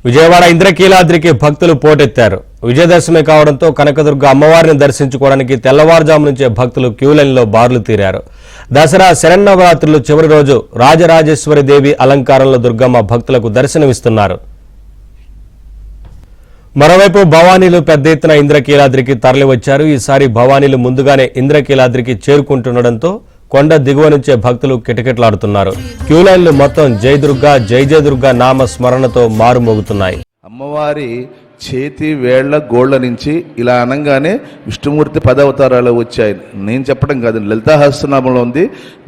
విజయవాడ ఇంద్రకీలాద్రికి భక్తులు పోటెత్తారు. విజయదశమి కావడంతో కనకదుర్గ అమ్మవారిని దర్శించుకోవడానికి తెల్లవారుజాము నుంచే భక్తులు క్యూలైన్లో బారులు తీరారు. దసరా శరన్నవరాత్రులు చివరి రోజు రాజరాజేశ్వరి దేవి అలంకారంలో దుర్గమ్మ భక్తులకు దర్శనమిస్తున్నారు. మరోవైపు భవానీలు పెద్ద ఎత్తున ఇంద్రకీలాద్రికి తరలివచ్చారు. ఈసారి భవానీలు ముందుగానే ఇంద్రకీలాద్రికి చేరుకుంటుండటంతో కొండ దిగువ నుంచే భక్తులు కిటకిటలాడుతున్నారు. క్యూలైన్లు మొత్తం జయదుర్గా జయదుర్గా నామ స్మరణతో మారుమోగుతున్నాయి. అమ్మవారి చేతి వేళ్ల గోళ్ల నుంచి ఇలా అనగానే విష్ణుమూర్తి 10 అవతారాలు వచ్చాయి. నేను చెప్పడం కాదు, లలితాహస్రనామంలో ఉంది.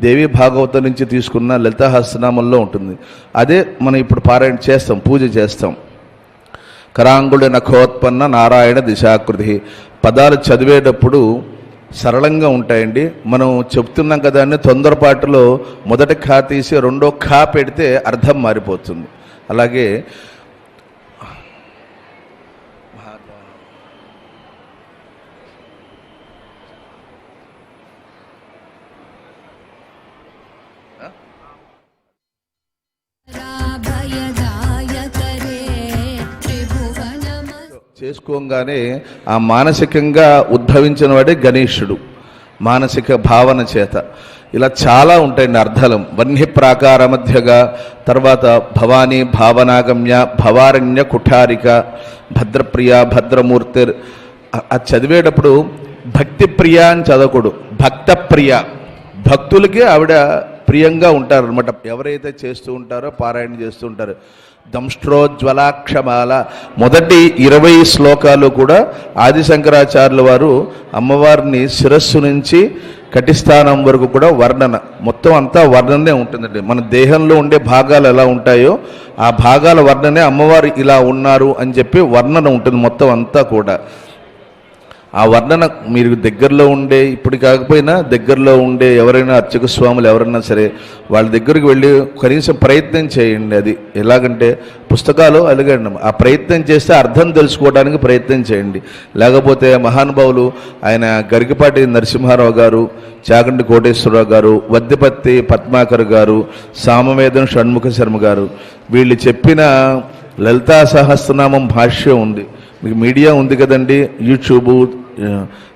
దేవి భాగవతం నుంచి తీసుకున్న లలితాహస్రనామంలో ఉంటుంది. అదే మనం ఇప్పుడు పారాయణ చేస్తాం, పూజ చేస్తాం. కరాంగుళ నఖోత్పన్న నారాయణ దిశాకృతి పదాలు చదివేటప్పుడు సరళంగా ఉంటాయండి. మనం చెప్తున్నాం కదా అని తొందరపాటులో మొదటి ఖా తీసి రెండో ఖా పెడితే అర్థం మారిపోతుంది. అలాగే చేసుకోగానే ఆ మానసికంగా ఉద్భవించిన వాడే గణేశుడు. మానసిక భావన చేత ఇలా చాలా ఉంటాయండి అర్థాలు. వన్య ప్రాకార మధ్యగా, తర్వాత భవానీ భావనాగమ్య, భవారణ్య కుఠారిక, భద్రప్రియ భద్రమూర్తి. అది చదివేటప్పుడు భక్తి ప్రియ అని చదవకూడదు, భక్త ప్రియ. భక్తులకి ఆవిడ ప్రియంగా ఉంటారు అనమాట. ఎవరైతే చేస్తూ ఉంటారో పారాయణ చేస్తూ ఉంటారు. దంష్ట్రోజ్వలాక్షమాల మొదటి 20 శ్లోకాలు కూడా ఆదిశంకరాచార్యుల వారు అమ్మవారిని శిరస్సు నుంచి కటిస్థానం వరకు కూడా వర్ణన, మొత్తం అంతా వర్ణనే ఉంటుందండి. మన దేహంలో ఉండే భాగాలు ఎలా ఉంటాయో ఆ భాగాల వర్ణనే అమ్మవారు ఇలా ఉన్నారు అని చెప్పి వర్ణన ఉంటుంది మొత్తం అంతా కూడా. ఆ వర్ణన మీరు దగ్గరలో ఉండే, ఇప్పుడు కాకపోయినా దగ్గరలో ఉండే ఎవరైనా అర్చక స్వాములు ఎవరైనా సరే వాళ్ళ దగ్గరికి వెళ్ళి కనీసం ప్రయత్నం చేయండి. అది ఎలాగంటే పుస్తకాలు అలగండి, ఆ ప్రయత్నం చేస్తే అర్థం తెలుసుకోవడానికి ప్రయత్నం చేయండి. లేకపోతే మహానుభావులు ఆయన గరికపాటి నరసింహారావు గారు, చాగంటి కోటేశ్వరరావు గారు, వద్దిపత్తి పద్మాకర్ గారు, సామవేదం షణ్ముఖ శర్మ గారు, వీళ్ళు చెప్పిన లలితా సహస్రనామం భాష్యం ఉంది. మీకు మీడియా ఉంది కదండి, యూట్యూబు,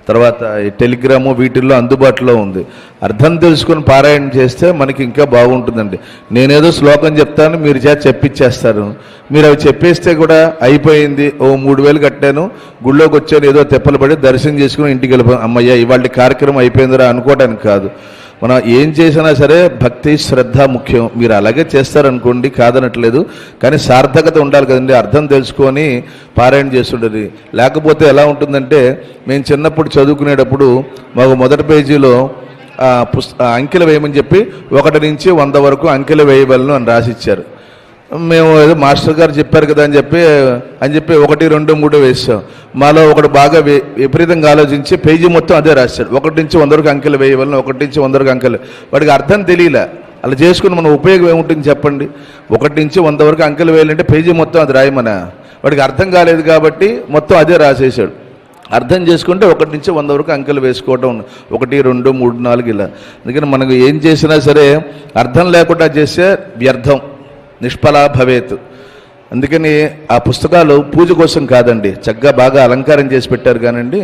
తర్వాత టెలిగ్రాము, వీటిల్లో అందుబాటులో ఉంది. అర్థం తెలుసుకొని పారాయణ చేస్తే మనకి ఇంకా బాగుంటుందండి. నేనేదో శ్లోకం చెప్తాను, మీరు చేత చెప్పించేస్తారు. మీరు అవి చెప్పేస్తే కూడా అయిపోయింది, ఓ 3000 కట్టాను, గుళ్ళోకి వచ్చాను, ఏదో తెప్పలు పడి దర్శనం చేసుకుని ఇంటికి వెళ్ళిపోయాను, అమ్మయ్య ఇవాళ కార్యక్రమం అయిపోయిందిరా అనుకోవడానికి కాదు. మనం ఏం చేసినా సరే భక్తి శ్రద్ధ ముఖ్యం. మీరు అలాగే చేస్తారనుకోండి, కాదనట్లేదు, కానీ సార్థకత ఉండాలి కదండి. అర్థం తెలుసుకొని పారాయణ చేస్తుండేది. లేకపోతే ఎలా ఉంటుందంటే, మేము చిన్నప్పుడు చదువుకునేటప్పుడు మాకు మొదటి పేజీలో అంకెలు వేయమని చెప్పి 1 నుంచి 100 వరకు అంకెలు వేయవలను అని రాసిచ్చారు. మేము ఏదో మాస్టర్ గారు చెప్పారు కదా అని చెప్పి 1, 2, 3 వేసాం. మాలో ఒకటి బాగా విపరీతంగా ఆలోచించి పేజీ మొత్తం అదే రాశాడు. 1 నుంచి 100 వరకు అంకెలు వేయవలను, 1 నుంచి 100 వరకు అంకెలు. వాడికి అర్థం తెలియలే. అలా చేసుకుని మన ఉపయోగం ఏముంటుంది చెప్పండి? 1 నుంచి 100 వరకు అంకెలు వేయాలంటే పేజీ మొత్తం అది రాయమన. వాడికి అర్థం కాలేదు కాబట్టి మొత్తం అదే రాసేసాడు. అర్థం చేసుకుంటే 1 నుంచి 100 వరకు అంకెలు వేసుకోవటం, 1, 2, 3, 4 ఇలా. అందుకని మనకు ఏం చేసినా సరే అర్థం లేకుండా చేస్తే వ్యర్థం, నిష్ఫలా భవేత్. అందుకని ఆ పుస్తకాలు పూజ కోసం కాదండి, చక్కగా బాగా అలంకారం చేసి పెట్టారు కానండి.